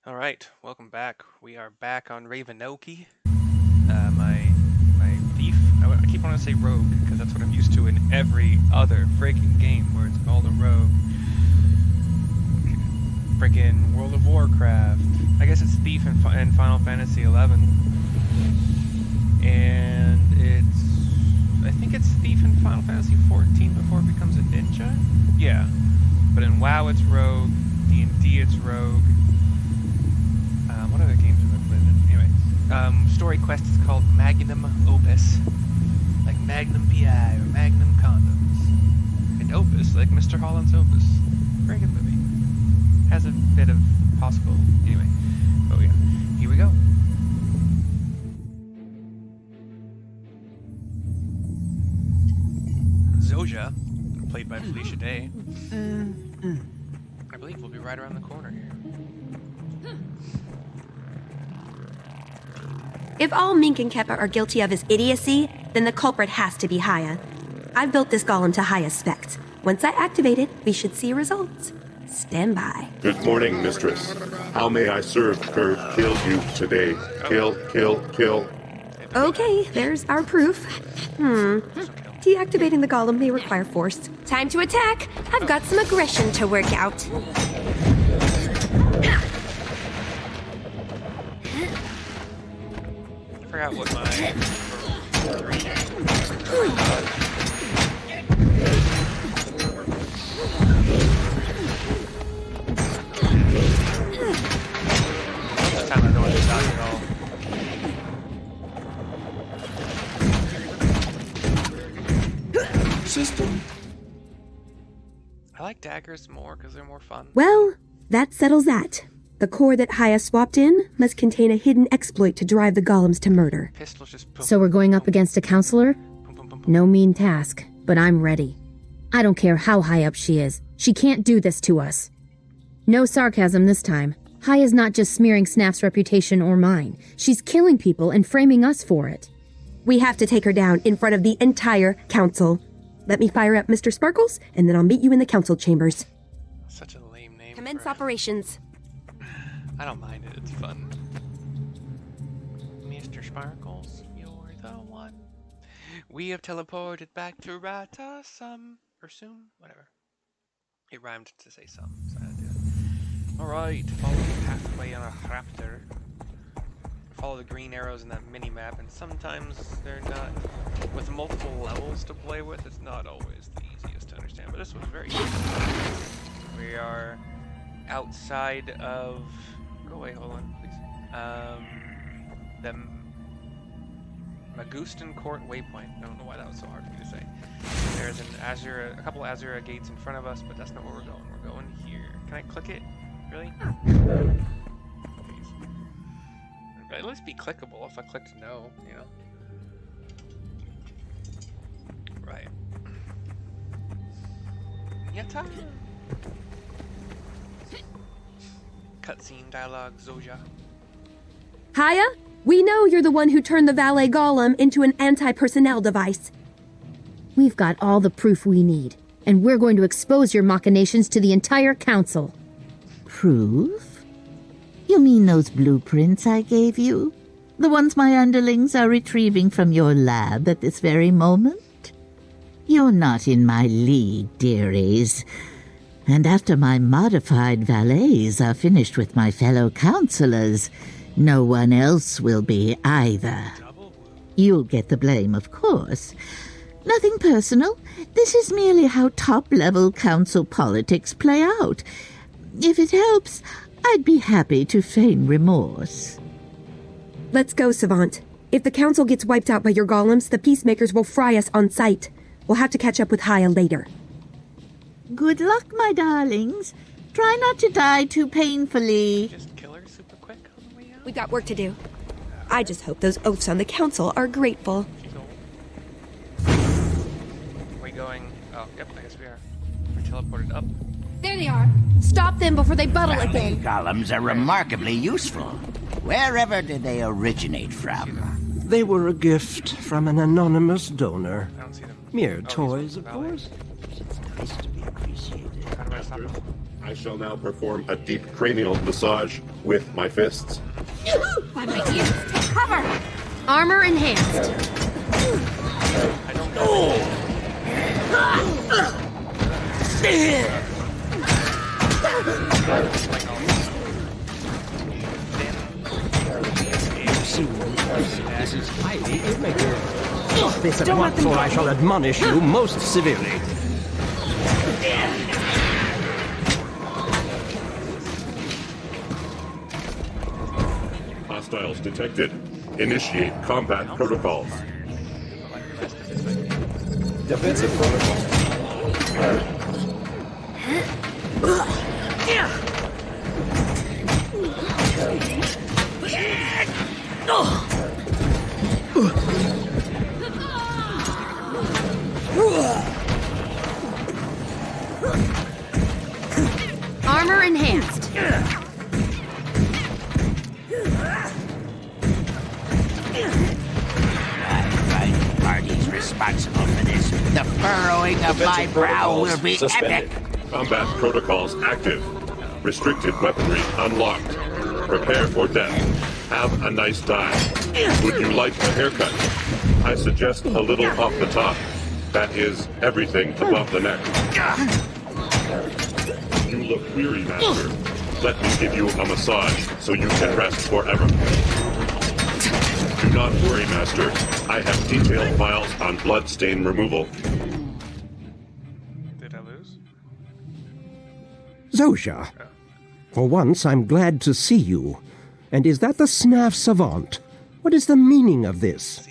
All right, welcome back. We are back on Ravenoki. My thief. I keep wanting to say rogue because that's what I'm used to in every other freaking game where it's called a rogue. Freaking World of Warcraft. I guess it's thief in Final Fantasy 11, and I think it's thief in Final Fantasy 14 before it becomes a ninja. Yeah, but in WoW it's rogue. D&D it's rogue. What other games have I played in? Anyway, story quest is called Magnum Opus, like Magnum PI or Magnum Condoms, and Opus, like Mr. Holland's Opus. Very good movie. Has a bit of possible. Anyway, oh yeah, here we go. Zoja, played by Felicia Day. I believe we'll be right around the corner here. If all Mink and Keppa are guilty of his idiocy, then the culprit has to be Haya. I've built this golem to Haya's specs. Once I activate it, we should see results. Stand by. Good morning, mistress. How may I serve her kill you today? Kill. Okay, there's our proof. Deactivating the golem may require force. Time to attack! I've got some aggression to work out. I forgot what my this time I don't want to dodge at all. System. I like daggers more because they're more fun. Well, that settles that. The core that Haya swapped in must contain a hidden exploit to drive the golems to murder. Pistols just boom, So we're going up against a counselor? boom. No mean task, but I'm ready. I don't care how high up she is. She can't do this to us. No sarcasm this time. Haya's not just smearing Snap's reputation or mine. She's killing people and framing us for it. We have to take her down in front of the entire council. Let me fire up Mr. Sparkles, and then I'll meet you in the council chambers. Such a lame name. Commence operations. I don't mind it. It's fun. Mr. Sparkles, you're the one. We have teleported back to Rata or soon, whatever. It rhymed to say some, so I had to do it. Alright, follow the pathway on a raptor. Follow the green arrows in that mini-map, and sometimes they're not... With multiple levels to play with, it's not always the easiest to understand, but this was very good. We are outside of... Go away, hold on, please. The Magustan Court waypoint. I don't know why that was so hard for me to say. There's a couple Azura gates in front of us, but that's not where we're going. We're going here. Can I click it? Really? Please. It'd at least be clickable if I clicked no, you know? Right. Yatta! Cutscene dialogue, Zoja. Haya, we know you're the one who turned the valet golem into an anti-personnel device. We've got all the proof we need, and we're going to expose your machinations to the entire council. Proof? You mean those blueprints I gave you? The ones my underlings are retrieving from your lab at this very moment? You're not in my league, dearies. And after my modified valets are finished with my fellow counselors, no one else will be either. You'll get the blame, of course. Nothing personal. This is merely how top-level council politics play out. If it helps, I'd be happy to feign remorse. Let's go, Savant. If the council gets wiped out by your golems, the peacemakers will fry us on sight. We'll have to catch up with Haya later. Good luck, my darlings. Try not to die too painfully. Just kill her super quick on the way out? We got work to do. I just hope those oafs on the council are grateful. She's old. We going? Oh, yep, I guess we are. We're teleported up. There they are. Stop them before they bubble again. Columns are remarkably useful. Wherever did they originate from? They were a gift from an anonymous donor. I don't see them. Mere Oh, these toys, ones of are valid. course. It's nice to be appreciated. How do I stop them? I shall now perform a deep cranial massage with my fists. By my ears, take cover! Armor enhanced. I don't know. This is highly irregular. Stop this at once, or I shall admonish you most severely. Hostiles detected. Initiate combat protocols. Defensive protocol. Armor enhanced. Right, party's responsible for this. The furrowing of my brow will be epic. Combat protocols active. Restricted weaponry unlocked. Prepare for death. Have a nice time. Would you like a haircut? I suggest a little off the top. That is everything above the neck. You look weary, Master. Let me give you a massage so you can rest forever. Do not worry, Master. I have detailed files on bloodstain removal. Did I lose? Zosha, for once I'm glad to see you. And is that the Snaf Savant? What is the meaning of this?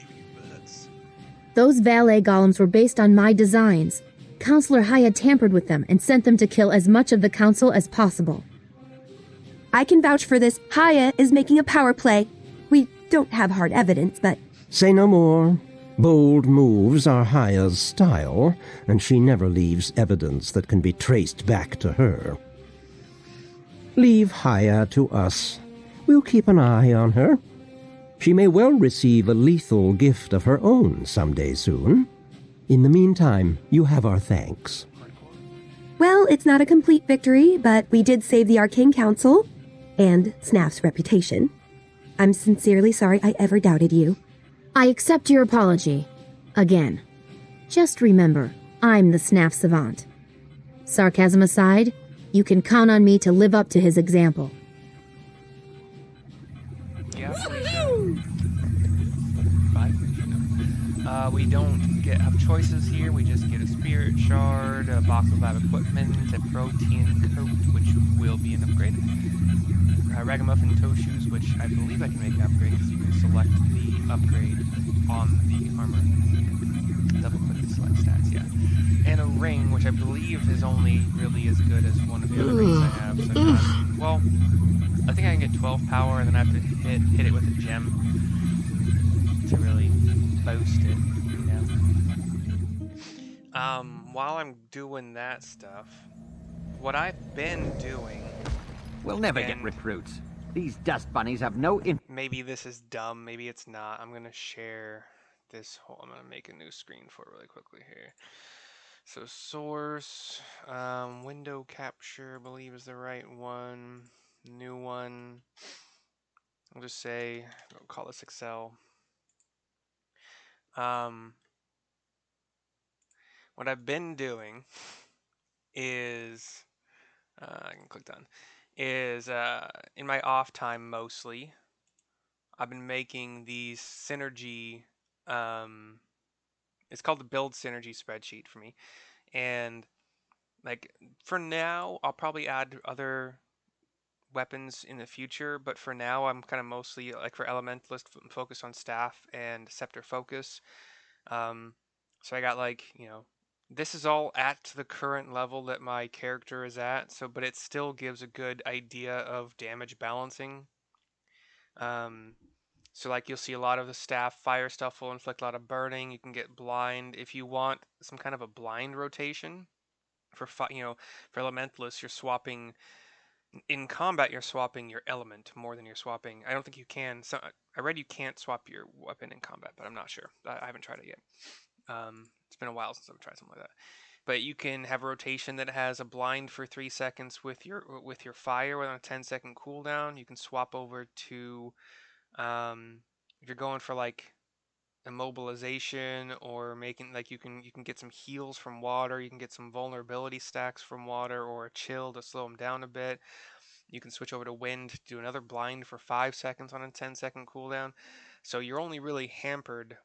Those valet golems were based on my designs. Counselor Haya tampered with them and sent them to kill as much of the council as possible. I can vouch for this. Haya is making a power play. We don't have hard evidence, but Say no more. Bold moves are Haya's style, and she never leaves evidence that can be traced back to her. Leave Haya to us. We'll keep an eye on her. She may well receive a lethal gift of her own someday soon. In the meantime, you have our thanks. well, it's not a complete victory, but we did save the Arcane Council and Snaf's reputation. I'm sincerely sorry I ever doubted you. I accept your apology. Again. Just remember, I'm the Snaf Savant. Sarcasm aside, you can count on me to live up to his example. Yeah. We don't have choices here. We just get a spirit shard, a box of lab equipment, a protein coat, which will be an upgrade. Ragamuffin toe shoes, which I believe I can make an upgrade because you can select the upgrade on the armor. Double click to select stats, yeah. And a ring, which I believe is only really as good as one of the other rings I have. So well, I think I can get 12 power, and then I have to hit it with a gem to really boost it, you know. While I'm doing that stuff, what I've been doing. We'll never get recruits. These dust bunnies have no Maybe this is dumb, maybe it's not. I'm gonna share this whole. I'm gonna make a new screen for it really quickly here. So source, window capture, I believe is the right one. New one. I'll just say, I'll call this Excel. What I've been doing is, I can click done, is in my off time mostly, I've been making these synergy, it's called the build synergy spreadsheet for me. And like for now, I'll probably add other weapons in the future, but for now I'm kind of mostly like for elementalist focused on staff and scepter focus. So I got like, you know, this is all at the current level that my character is at, so but it still gives a good idea of damage balancing. So like you'll see a lot of the staff fire stuff will inflict a lot of burning. You can get blind if you want some kind of a blind rotation. For for elementalists, you're swapping in combat. You're swapping your element more than you're swapping. I don't think you can. So I read you can't swap your weapon in combat, but I'm not sure. I haven't tried it yet. It's been a while since I've tried something like that. but you can have a rotation that has a blind for 3 seconds with your fire on a 10-second cooldown. You can swap over to if you're going for like immobilization or making like you can get some heals from water, you can get some vulnerability stacks from water or a chill to slow them down a bit. You can switch over to wind to do another blind for 5 seconds on a 10-second cooldown. So you're only really hampered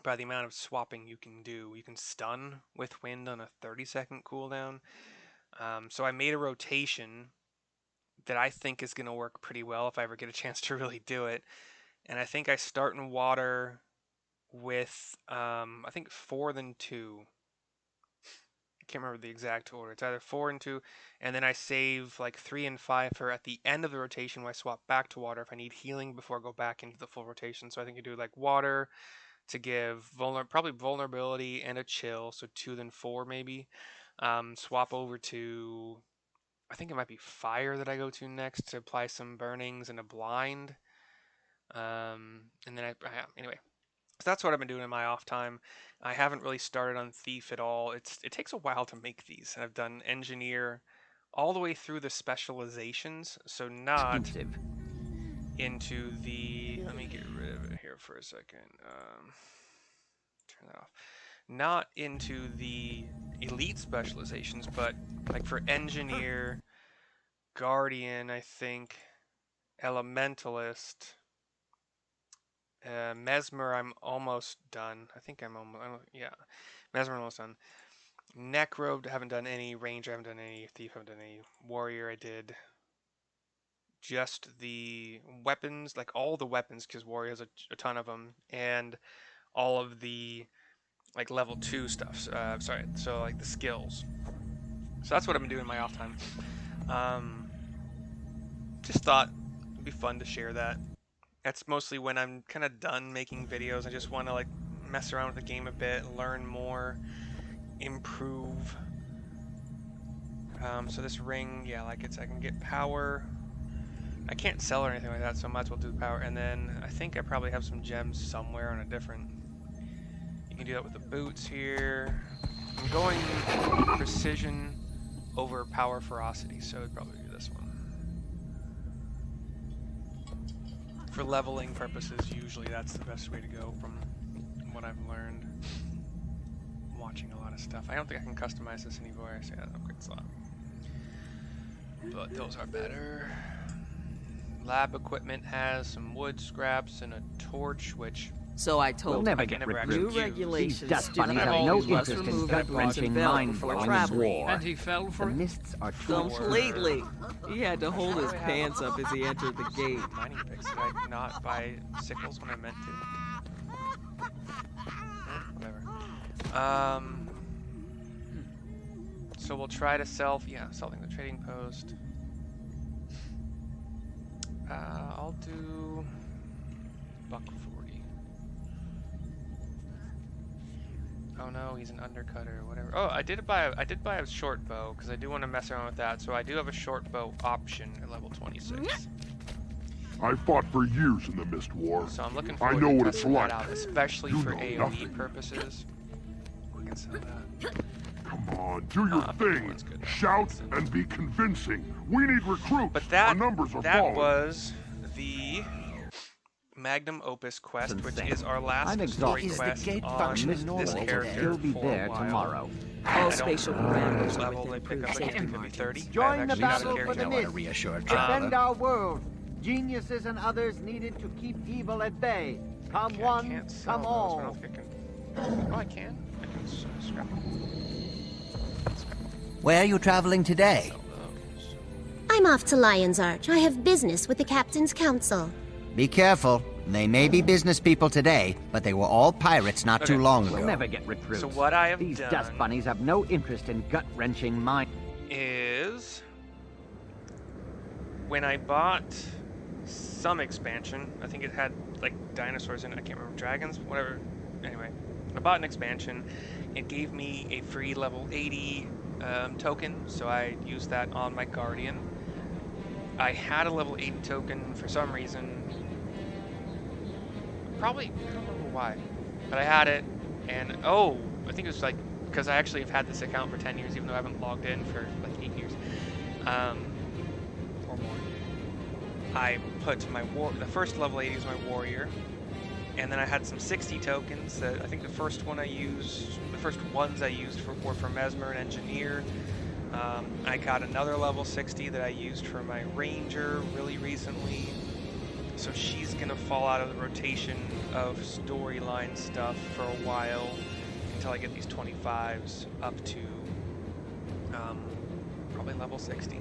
by the amount of swapping you can do. You can stun with wind on a 30-second cooldown. So I made a rotation that I think is going to work pretty well if I ever get a chance to really do it. And I think I start in water with, I think 4 then 2. I can't remember the exact order. It's either 4 and 2, and then I save like 3 and 5 for at the end of the rotation when I swap back to water if I need healing before I go back into the full rotation. So I think you do like water to give probably vulnerability and a chill, so 2 then 4 maybe. Swap over to, I think it might be fire that I go to next to apply some burnings and a blind. And then anyway. So that's what I've been doing in my off time. I haven't really started on Thief at all. It takes a while to make these. I've done Engineer all the way through the specializations, so not Exclusive. into the... Let me get rid of it here for a second. Turn that off. Not into the elite specializations, but like for Engineer, Guardian, I think, Elementalist... Mesmer, I'm almost done. I think yeah. Mesmer, I'm almost done. Necro, haven't done any. Ranger, haven't done any. Thief, haven't done any. Warrior, I did just the weapons, like all the weapons, because Warrior has a ton of them, and all of the like level 2 stuff. So like the skills. So that's what I've been doing in my off time. Just thought it'd be fun to share that. That's mostly when I'm kind of done making videos. I just want to like mess around with the game a bit, learn more, improve. So this ring, yeah, like I can get power. I can't sell or anything like that, so I might as well do the power. And then I think I probably have some gems somewhere on a different... You can do that with the boots here. I'm going precision over power ferocity, so it'd probably be this one. For leveling purposes, usually that's the best way to go from what I've learned. I'm watching a lot of stuff. I don't think I can customize this anymore. So yeah, upgrade slot. But those are better. Lab equipment has some wood scraps and a torch, which So I told We'll him, never get never recruits. new actually use. regulations These dust do bunnies not have no always must interest in remove evidence gut-wrenching, of belt mind-blowing before traveling. war. And he fell The for it? mists are too Completely. He had to hold his pants up as he entered the gate. Mining picks. Did I not buy sickles when I meant to? Whatever. So we'll try to selling the trading post. I'll do $140. Oh no, he's an undercutter or whatever. Oh, I did buy a short bow because I do want to mess around with that. So I do have a short bow option at level 26. I fought for years in the Mist War. So I'm looking I forward know to what it's testing that like. out, especially You for know AoE nothing. purposes. We can sell that. Come on, do your thing. one's good. Shout and be convincing. We need recruits. But that Our numbers are that falling. was the Magnum Opus quest, which Insane. is our last I'm story exhausted. Is the quest gate on functioning this normally? character He'll be for there a while. tomorrow. All I spatial don't remember parameters which are level they within pick up. I approved think it could be 30. Join I've the actually not a battle for character the yet. mist. Reassured Defend our world. Geniuses and others needed to keep evil at bay. Come Okay, I one, can't sell come those. I all. don't think I can. Oh, I can. I can scrap them. Where are you traveling today? Sell those. I'm off to Lion's Arch. I have business with the Captain's Council. Be careful. They may be business people today, but they were all pirates not too long We'll ago. never get recruits. So what I have These done dust bunnies have no interest in gut-wrenching mind. is when I bought some expansion, I think it had like dinosaurs in it, I can't remember, dragons, whatever. Anyway, I bought an expansion. It gave me a free level 80 token, so I used that on my Guardian. I had a level 80 token for some reason. Probably, I don't remember why, but I had it, and oh, I think it was like because I actually have had this account for 10 years, even though I haven't logged in for like 8 years, or more. I put the first level 80 is my warrior, and then I had some 60 tokens that I think the first ones I used were for Mesmer and Engineer. I got another level 60 that I used for my Ranger really recently. So she's gonna fall out of the rotation of storyline stuff for a while until I get these 25s up to probably level 60.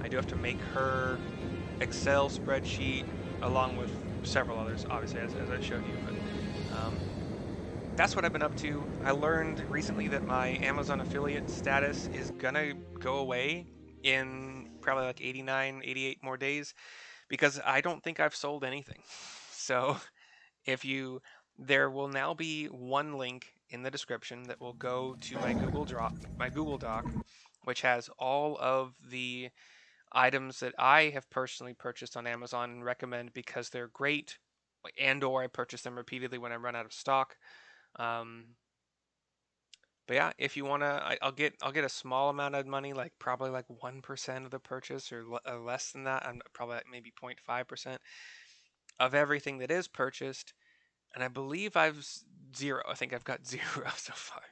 I do have to make her Excel spreadsheet along with several others, obviously, as I showed you. But that's what I've been up to. I learned recently that my Amazon affiliate status is gonna go away in probably like 89, 88 more days, because I don't think I've sold anything. So there will now be one link in the description that will go to my Google Doc, which has all of the items that I have personally purchased on Amazon and recommend because they're great, and/or I purchase them repeatedly when I run out of stock. But yeah, if you wanna, I'll get a small amount of money, like probably like 1% of the purchase, or less than that. I'm probably like maybe 0.5% of everything that is purchased, and I believe I've zero. I think I've got 0 so far,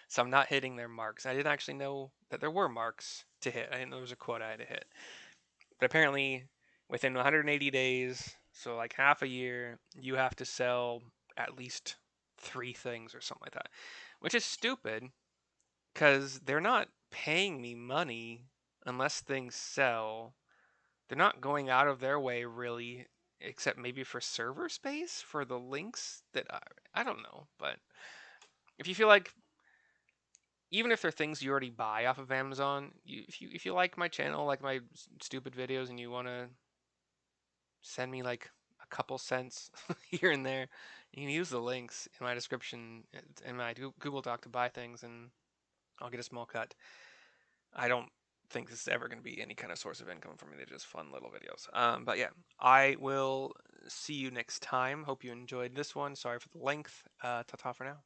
so I'm not hitting their marks. I didn't actually know that there were marks to hit. I didn't know there was a quota I had to hit, but apparently within 180 days, so like half a year, you have to sell at least 3 things or something like that, which is stupid because they're not paying me money unless things sell. They're not going out of their way really, except maybe for server space for the links that I don't know. But if you feel like, even if they're things you already buy off of Amazon, if you like my channel, like my stupid videos, and you want to send me like a couple cents here and there, you can use the links in my description in my Google Doc to buy things, and I'll get a small cut. I don't think this is ever going to be any kind of source of income for me. They're just fun little videos. But yeah, I will see you next time. Hope you enjoyed this one. Sorry for the length. Ta-ta for now.